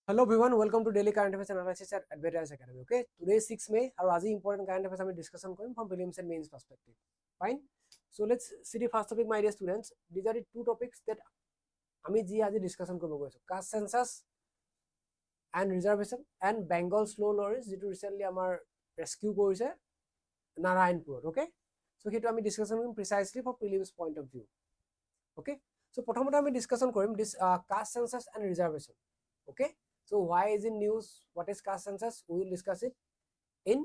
Hello everyone, welcome to Daily Current Affairs Analysis at Advait IAS Academy. Okay, today is 6 May. Our Azi important current affairs we discussion going from prelims and mains perspective. Fine. So let's see the first topic, my dear students. These are the two topics that আমি জি আজি discussion কৰিব গৈছো, caste census and reservation and Bengal slow lorises যেটো recently আমাৰ rescue কৰিছে নাৰায়ণপুৰত. Okay, so হেতু আমি ডিসকাশন কৰিম precisely for prelims point of view. Okay, so প্ৰথমতে আমি ডিসকাশন কৰিম this caste census and reservation. Okay, so why is in news, what is caste census, we will discuss it in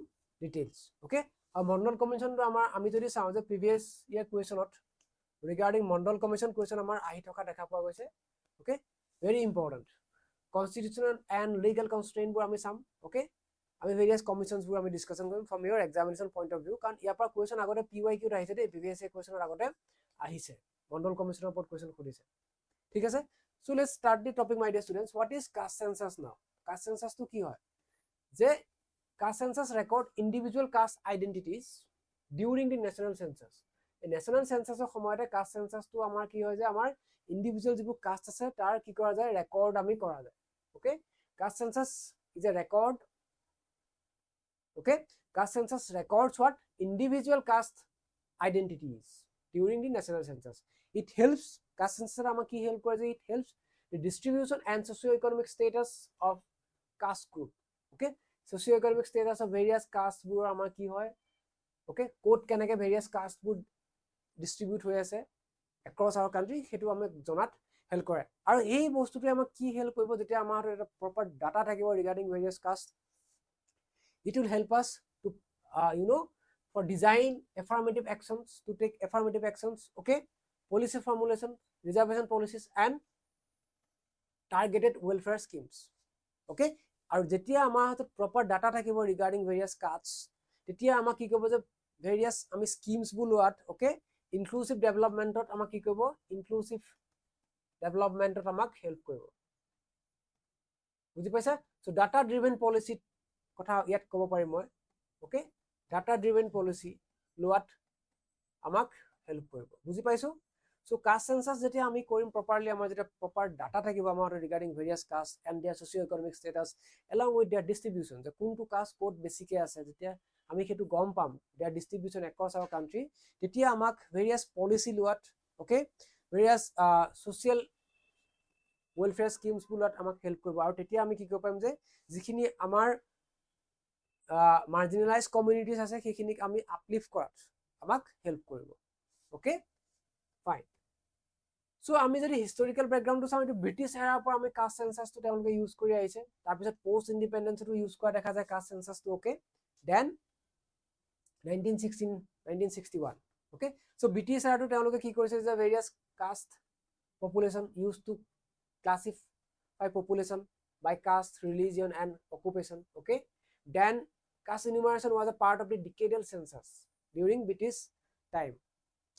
details. Okay, mandal commission to amar ami jodi saw je previous year question regarding mandal commission question amar ahi thoka dekha poa goise. Okay, very important constitutional and legal constraint bur ami sam. Okay, ami various commissions bur ami discussion korim from your examination point of view, kan iar par question agote pyq ahise de previous year question agote ahise mandal commission opor question khudise. ঠিক আছে, so let's start the topic, my dear students. What is caste census now? Caste census to কি হয় যে caste census record individual caste identities during the national census. এই national census এর সময়তে caste census to আমার কি হয় যে আমার individual যিবোৰ caste আছে তাৰ কি কৰা যায় record আমি কৰা যায়. Okay, caste census is a record. Okay, caste census records what individual caste identities during the national census. It helps caste census ama ki help kore je, it helps the distribution and socio-economic status of caste group. Okay, socio-economic status of various caste bur ama ki hoy. Okay, code keneke various caste bur distribute hoy ase across our country hetu ame jonat help kore. Aru ei bostu tu ama ki help koribo jete amar eta proper data thakibo regarding various caste. It will help us to for design affirmative actions, to take affirmative actions. Okay, policy formulation, reservation policies and targeted welfare schemes. Okay, aru jetia amar hatot proper data thakibo regarding various castes tetia ama ki kobo je various ami schemes bu loat. Okay, inclusive development ot ama ki kobo inclusive development ot amak help koribo. বুজি পাইছা? so data driven policy কথা ইয়াত কব পাৰিম মই. Okay, data driven policy লোৱাত আমাক help কৰিব. বুজি পাইছো? so caste census যেটা আমি কৰিম properly আমাৰ যেটা proper data থাকিব আমাৰ regarding various caste and their socio-economic status along with their distribution, যে কোনটো caste code বেছিকে আছে যেতিয়া আমি হেতু গম পাম their distribution across our country তেতিয়া আমাক various policy লোৱাত, okay, various social welfare schemes বুলত আমাক হেল্প কৰিব. আৰু তেতিয়া আমি কি কৰিব পাৰিম যে যিখিনি আমাৰ marginalized communities আছে সেইখিনিক আমি uplift কৰাত আমাক হেল্প কৰিব. Okay, fine. so আমি যদি historical background to চাও এটো ব্ৰিটিছ এৰাৰ পৰা আমি caste census to তেওঁলোকে ইউজ কৰি আহিছে, তাৰ পিছত post independence to ইউজ কৰা দেখা যায় caste census to. Okay, then 1961. Okay, so British এৰাটো তেওঁলোকে কি কৰিছে যে various caste population used to classify population by caste, religion and occupation. Okay, then caste enumeration was a part of the decadal census during British time.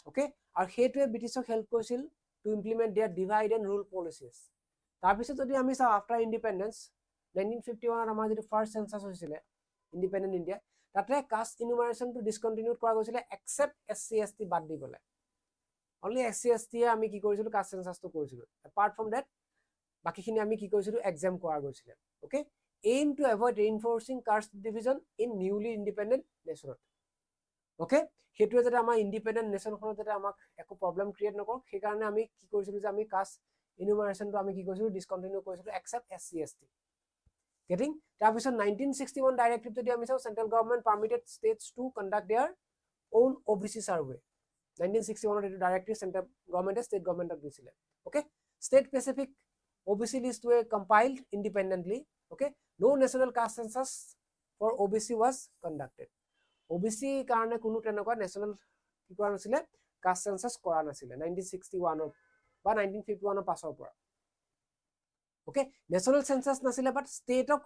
Okay, আৰু হেতুৱে ব্ৰিটিছক help কৰিছিল to implement their divide and rule policies. তাৰ পিছত যদি আমি চাও after independence 1951 আমাৰ যেটো first census হৈছিলে independent India, তাতে caste enumeration to discontinued কৰা গৈছিলে except SC ST বাদ দি গলে. only SC ST আমি কি কৰিছিলো caste census to কৰিছিলো. apart from that বাকিখিনি আমি কি কৰিছিলো exam কৰা গৈছিলে. Okay, aim to avoid reinforcing caste division in newly independent nation. Okay, হেতুৱে যেটা আমাৰ ইন্ডিপেন্ডেন্ট নেশন খনত যেটা আমাক একো প্ৰবলেম ক্ৰিয়েট নকৰ সেই কাৰণে আমি কি কৰিছিলো যে আমি কাষ্ট ইনুমাৰেশন তো আমি কি কৰিছিলো ডিসকন্টিনিউ কৰিছিলো except SC ST. getting তাৰ পিছত 1961 ডাইৰেক্টিভ যদি আমি চাও central government permitted states to conduct their own OBC survey. 1961 এটো ডাইৰেক্টিভ সেন্ট্ৰেল গভৰ্নমেন্টে স্টেট গভৰ্নমেন্টক দিছিলে. Okay, state specific OBC list were compiled independently. Okay, no national caste census for OBC was conducted. OBC কাৰণে কোনো তেনেকুৱা national কি কৰা নাছিলে কাষ্ট সেন্সাস কৰা নাছিলে 1961 বা 1951 পাছৰ পৰা. ওকে, নেশনাল সেন্সাস নাছিলে বাট ষ্টেটক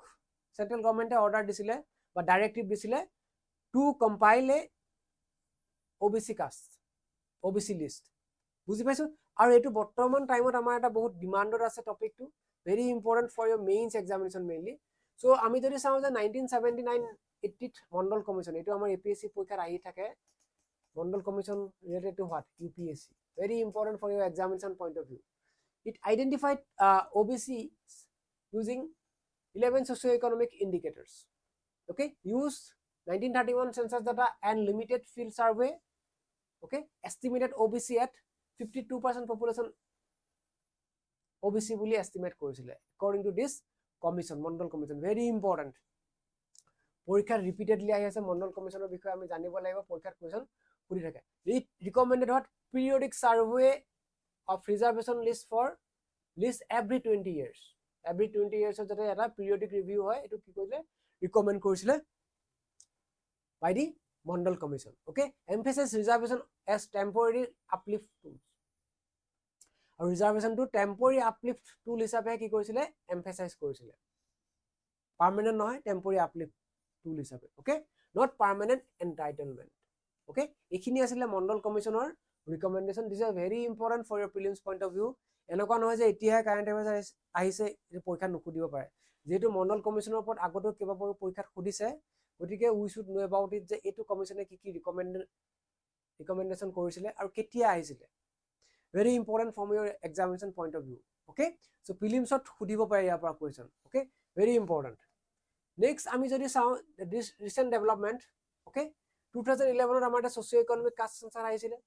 সেন্ট্ৰেল গভৰ্নমেন্টে অৰ্ডাৰ দিছিলে বা ডাইৰেক্টিভ দিছিলে টু কম্পাইল এ OBC কাষ্ট OBC লিষ্ট. বুজি পাইছো? আৰু এটো বৰ্তমান টাইমত আমাৰ এটা বহুত ডিমান্ডৰ আছে টপিকটো, very important for your mains examination mainly. So আমি যদি চাও যে 1979 80th মণ্ডল কমিশন, এটো আমাৰ APSC পৰীক্ষাত আহি থাকে. মণ্ডল commission related to what? UPSC. very important for your examination point of view. It identified OBC using 11 socio-economic indicators. Okay, use 1931 census data and limited field survey. Okay, estimated OBC at 52% population OBC বুলি estimate কৰিছিলে according to this commission, Mandal commission. Very important. পৰীক্ষাত repeatedly আহি আছে মণ্ডল কমিশনৰ বিষয়ে আমি জানিব লাগিব পৰীক্ষাত কোৱেশ্চন সুধি থাকে recommended what periodic survey of reservation list every 20 years. Every 20 years যাতে এটা periodic review হয় এটো কি কৰিলে recommend কৰিছিলে by the Mondal Commission. Okay, emphasize reservation as temporary uplift tools. আৰু reservation to temporary uplift tool হিচাপে কি কৰিছিলে emphasize কৰিছিলে permanent নহয় temporary uplift tool হিচাপে. Okay, not permanent entitlement. Okay, এইখিনি আছিল মণ্ডল কমিশনৰ recommendation. This is very important for your prelims point of view. এনেকুৱা নহয় যে এতিয়া কাৰেন্ট এফেয়াৰ্স আহিছে পৰীক্ষা নুখুদিব পাৰে যেহেতু মণ্ডল কমিশনৰ ওপৰত আগতো কেইবাবাৰো পৰীক্ষাত সুধিছে গতিকে we should know about it যে এটো কমিশনে কি recommendation কৰিছিলে আৰু কেতিয়া আহিছিলে very important from your examination point of view. Okay, so prelims ত সুধিব পাৰে ইয়াৰ পৰা question. Okay, very important. Next আমি যদি চাও this recent development. Okay, 2011 ত আমাৰ এটা socio economic caste census আহিছিলে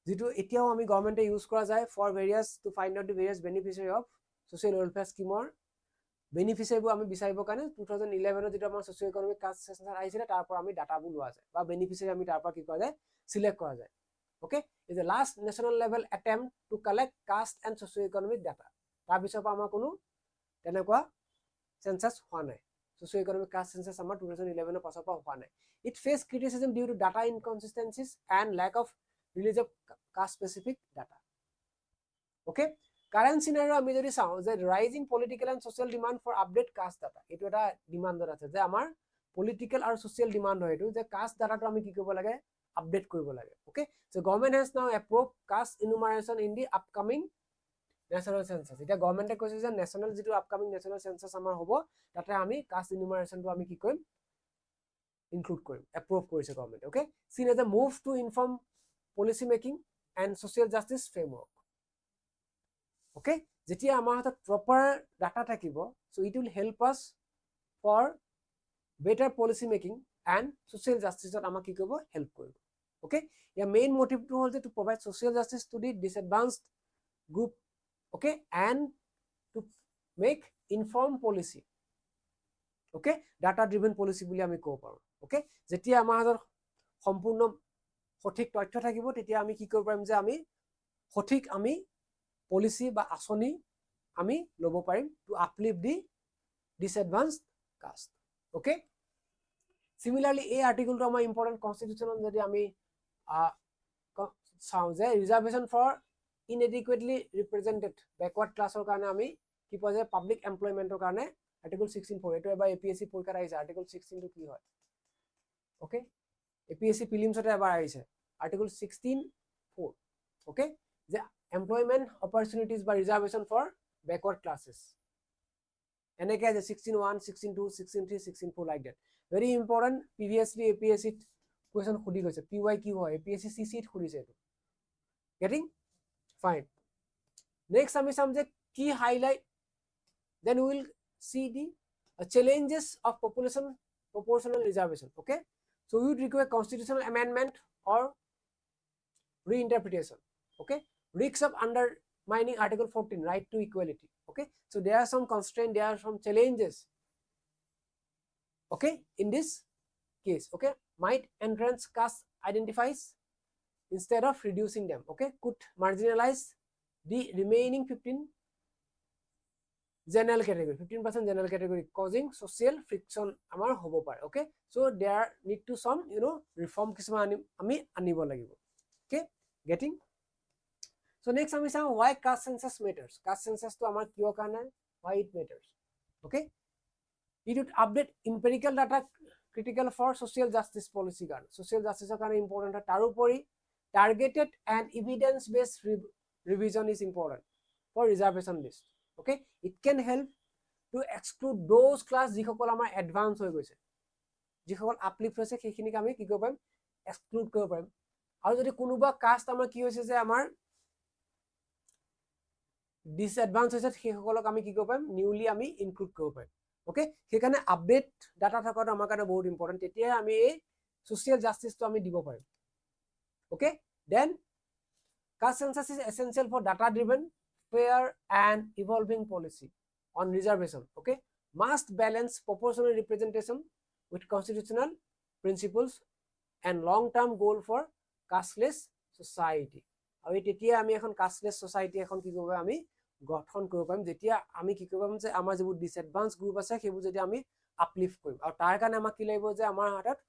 যেটো এতিয়াও আমি গভৰ্নমেন্টে ইউজ কৰা যায় for various to find out the various beneficiary of social welfare scheme or beneficiary আমি বিচাৰিব কাৰণে 2011 ত যেটো আমাৰ socio economic caste census আহিছিলে তাৰ পৰা আমি ডাটা বু লোৱা যায় বা beneficiary আমি তাৰ পৰা কি কৰা যায় সিলেক্ট কৰা যায়. Okay, is the last national level attempt to collect caste and socio economic data. তাৰ পিছৰ পৰা আমাৰ কোনো তেনেকুৱা census হোৱা নাই socio economic caste census আমাৰ 2011 ৰ পাছৰ পৰা হোৱা নাই. It faced criticism due to data inconsistencies and lack of release of caste specific data. Okay, current scenario আমি যদি চাও যে rising political and social demand for update caste data এটো এটা ডিমান্ডৰ আছে যে আমাৰ political আৰু social demand হয় এটো যে caste data টো আমি কি কৰিব লাগে আপডেট কৰিব লাগে. Okay, so government has now approved caste enumeration in the upcoming national census. এটা গভর্নমেন্টে কৈছে যে ন্যাশনাল যেটো আপকামিং ন্যাশনাল সেন্সাস আমাৰ হ'ব তাতে আমি কাষ্ট ইনুমাৰেশন টো আমি কি কৰিম ইনক্লুড কৰিম এপ্ৰুভ কৰিছে government. Okay, seen as a move to inform policy making and social justice framework. Okay, যেতিয়া আমাৰ হাতত proper data থাকিব so it will help us for better policy making and social justice ত আমাক কি কৰিব help কৰিব. Okay, your main motive to hold to provide social justice to the disadvantaged group. Okay, and to make informed policy. Okay, data driven policy বুলি আমি কব পাৰো. Okay, যেতিয়া আমাৰ হাতত সম্পূৰ্ণ সঠিক তথ্য থাকিব তেতিয়া আমি কি কৰিব পাৰিম যে আমি সঠিক আমি policy বা আঁচনি আমি লব পাৰিম to uplift the disadvantaged caste. Okay, similarly এই আৰ্টিকেলটো আমাৰ ইম্পৰ্টেন্ট কনস্টিটিউচনত যদি আমি চাও যে reservation for inadequately represented backward classৰ কাৰণে আমি কি পোৱা যায় পাবলিক এমপ্লয়মেন্টৰ কাৰণে আৰ্টিকেল 16(4) এটো এবাৰ APSC পৰীক্ষাত আহিছে আৰ্টিকেল 16 টো কি হয়. Okay, APSC প্ৰিলিমছতে এবাৰ আহিছে আৰ্টিকেল 16(4). Okay, যে employment opportunities by reservation for backward classes এনেকে আছে 16(1), 16(2), 16(3), 16(4) like that. Very important, previously APSC question খুদি গৈছে PYQ হয় APSC CC ত খুদিছে এটো. Getting fine. Next আমি চাম যে কি highlight, then we will see the challenges of population proportional reservation. Okay, so we would require constitutional amendment or reinterpretation. Okay, risks of undermining article 14 right to equality. Okay, so there are some constraints, there are some challenges. Okay, in this case. Okay, might entrance caste identifies instead of reducing them. Okay, could marginalize the remaining 15 general category, 15% general category, causing social friction amar hobo pare. Okay, so there need to some reform kisma ami anibo lagibo. Okay, getting. So next ami sa why caste census matters. Caste census to amar kiyo karone why it matters. Okay, it would update empirical data critical for social justice policy garden. Social justice karone important ha tarupori targeted and evidence based revision is important for reservation list. Okay, it can help to exclude those class jikhokol amar advance hoy goise jikhokol uplift hoise sekhini ami ki korbo parim exclude korbo parim aru jodi konuba caste amar ki hoise je amar disadvantage hoise sekhokolok ami ki korbo parim newly ami include korbo parim. Okay সেইকাৰণে update data থকাটো আমাৰ কাৰণে বহুত important তেতিয়া আমি এই social justice to আমি দিব পাৰিম okay then caste census is essential for data driven fair and evolving policy on reservation okay must balance proportional representation with constitutional principles and long term goal for casteless society আৰু তেতিয়া আমি এখন casteless society এখন কি কৰিব আমি গঠন কৰিব পাৰিম যেতিয়া আমি কি কৰিব পাৰিম যে আমাৰ যিবোৰ ডিসএডভান্স গ্ৰুপ আছে সেইবোৰ যদি আমি আপলিফ্ট কৰিম আৰু তাৰ কাৰণে আমাক কি লাগিব যে আমাৰ হাতত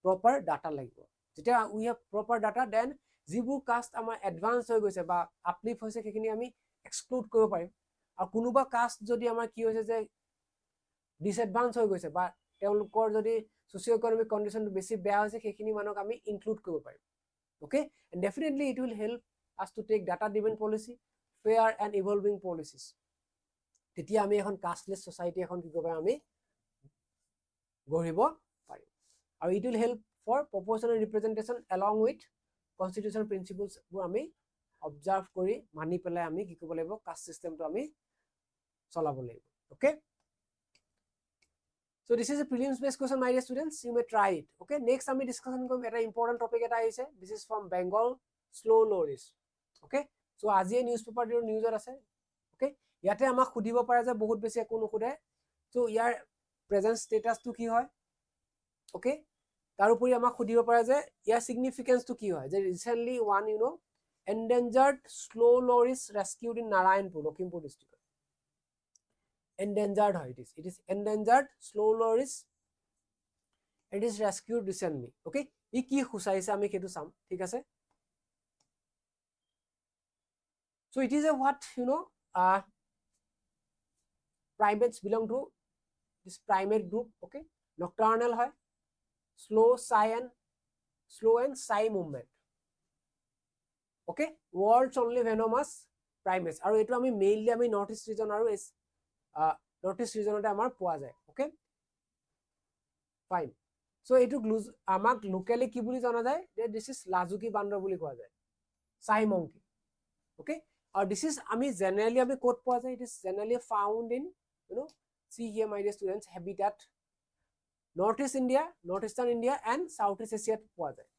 proper data লাগিব যেতিয়া we have proper data then যিবোৰ কাষ্ট আমাৰ এডভান্স হৈ গৈছে বা আপলিফ্ট হৈছে সেইখিনি আমি এক্সক্লুড কৰিব পাৰিম আৰু কোনোবা কাষ্ট যদি আমাৰ কি হৈছে যে ডিসএডভান্স হৈ গৈছে বা তেওঁলোকৰ যদি সোশিও ইকোনমিক কন্ডিশনটো বেছি বেয়া হৈছে সেইখিনি মানুহক আমি ইনক্লুড কৰিব পাৰিম okay and definitely it will help us to take data driven policy fair and evolving policies তেতিয়া আমি এখন কাস্টলেস সোসাইটি এখন কি কৰিব আমি গঢ়িব পাৰিম আৰু it will help for proportional representation along with constitutional principles বোৰ আমি অবজাৰ্ভ কৰি মানি পেলাই আমি কি কৰিব লাগিব কাষ্ট সিস্টেমটো আমি চলাব লাগিব okay so this is a prelims based question my dear students you may try it okay next আমি ডিসকাশন কৰিম এটা ইম্পৰ্টেন্ট টপিক এটা আহিছে this is from Bengal slow loris okay so আজি এই নিউজ পেপাৰ দিৰ নিউজত আছে okay ইয়াতে আমাক খুদিব পাৰে যে বহুত বেছি একো নখুদে so ইয়াৰ প্ৰেজেন্ট স্ট্যাটাসটো কি হয় okay তাৰ উপৰি আমাক খুদিব পাৰে যে ইয়াৰ সিগনিফিকেন্সটো কি হয় যে recently one you know endangered slow loris rescued in Narayanpur Lakhimpur district endangered it is endangered slow loris it is rescued recently okay ই কি খুসাইছে আমি কেটো সাম ঠিক আছে so it is a what you know primates belong to this primate group okay nocturnal হয় slow and shy movement okay world's only venomous primates আৰু এটো আমি mainly আমি north east region আৰু নৰ্থ ইষ্ট ৰিজনতে আমাৰ পোৱা যায় okay fine so এটো আমাক লোকেলি কি বুলি জনা যায় যে this is লাজুকি বান্দৰ বুলি কোৱা যায় shy monkey okay or this is আমি generally আমি কোড পোৱা যায় it is generally found in you know see here my dear students habitat northeast India northeastern India and southeast Asia পোৱা যায়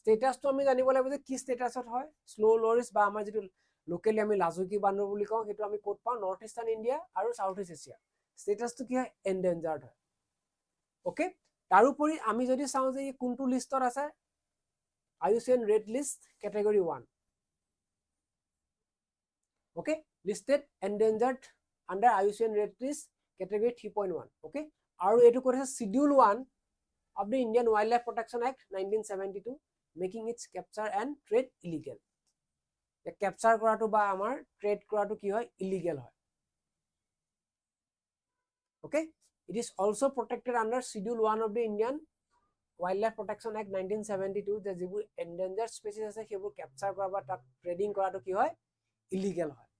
স্ট্যাটাসটো আমি জানিব লাগিব যে কি স্ট্যাটাসত হয় স্লো লৰিস বা আমাৰ যেটো লোকেলি আমি লাজুকি বান্দৰ বুলি কওঁ হেতু আমি কোড পাওঁ নৰ্থইষ্টাৰ্ণ ইণ্ডিয়া আৰু সাউথইষ্ট এছিয়া স্ট্যাটাসটো কি হয় এন্ডেঞ্জাৰ্ড হয় ওকে তাৰ উপৰি আমি যদি চাওঁ যে কোনটো লিষ্টত আছে IUCN red list category 1 okay listed endangered under IUCN red list category 3.1 okay আৰু এটো কৰিছে schedule 1 of the Indian Wildlife Protection Act 1972 making its capture and trade illegal the capture কৰাটো বা আমাৰ ট্ৰেড কৰাটো কি হয় ইলিগেল হয় okay it is also protected under schedule 1 of the Indian Wildlife Protection Act 1972 যে যিবোৰ endangered species আছে সেইবোৰ capture কৰা বা তাক ট্ৰেডিং কৰাটো কি হয় ইলিগেল হয়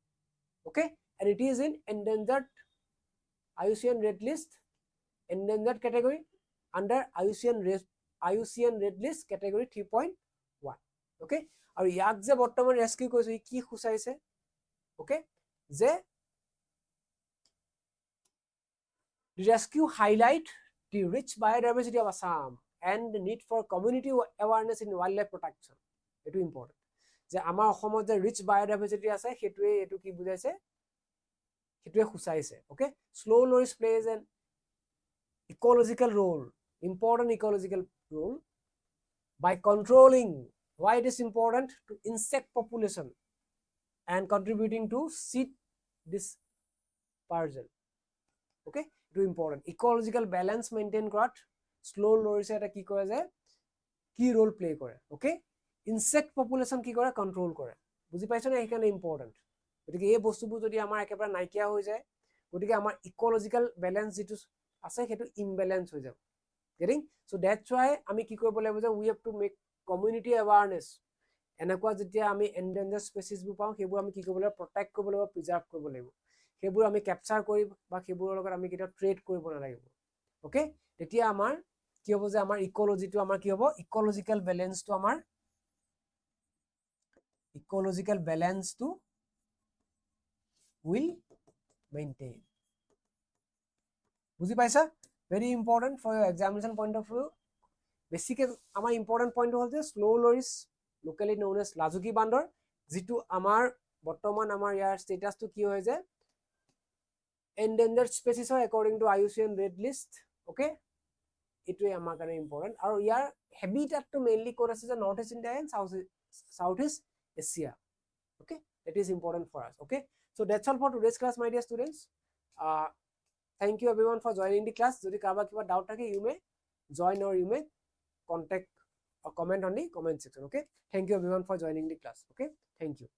okay and it is in endangered IUCN red list endangered category under IUCN red list category 3.1 okay আৰু ইয়াক যে বৰ্তমান ৰেস্কিউ কৰিছে কি খুচাইছে okay যে rescue highlight the rich biodiversity of Assam and the need for community awareness in wildlife protection etu important যে আমাৰ অসমত যে ৰিচ বায়োডাইভাৰ্সিটি আছে হেতুৱে এটু কি বুজাইছে হেতুৱে খুচাইছে okay slow loris plays an ecological role important ecological role by controlling why it is important to insect population and contributing to seed dispersion okay it is important ecological balance maintain কৰাত slow loris এটা কি কৰে যে কি roll play কৰে okay insect population কি কৰে control কৰে বুজি পাইছনে এখানে ইম্পৰ্টেন্ট গতিকে এই বস্তুবোৰ যদি আমাৰ একেবাৰে নাইকিয়া হৈ যায় গতিকে আমাৰ ইকোলজিক্যাল ব্যালেন্স যেটো আছে হেতু ইমব্যালেন্স হৈ যাব getting so that's why আমি কি কৰিব লাগিব যে we have to make community awareness এনেকুৱা যেতিয়া আমি endangered species বোৰ পাওঁ হেবোৰ আমি কি কৰিব লাগিব protect কৰিব লাগিব preserve কৰিব লাগিব হেবোৰ আমি ক্যাপচাৰ কৰি বা হেবোৰৰ লগত আমি কিটা ট্ৰেড কৰিব নালাগিব ওকে তেতিয়া আমাৰ কি হ'ব যে আমাৰ ইকোলজিটো আমাৰ কি হ'ব ইকোলজিক্যাল ব্যালেন্সটো আমাৰ ecological balance to will maintain বুজি পাইছা very important for your examination point of view বেছিকে আমাৰ important point হ'ল যে slow loris locally known as লাজুকী বান্দৰ যেটো আমাৰ বৰ্তমান আমাৰ ইয়াৰ ষ্টেটাসটো কি হয় যে endangered species হয় according to IUCN red list okay এটোৱে আমাৰ কাৰণে important আৰু ইয়াৰ habitatটো mainly ক'ত আছে যে north east India and south east Asia okay that is important for us okay so that's all for today's class my dear students thank you everyone for joining the class যদি কাৰোবাৰ কিবা doubt থাকে you may join or you may contact or comment on the comment section okay thank you everyone for joining the class okay thank you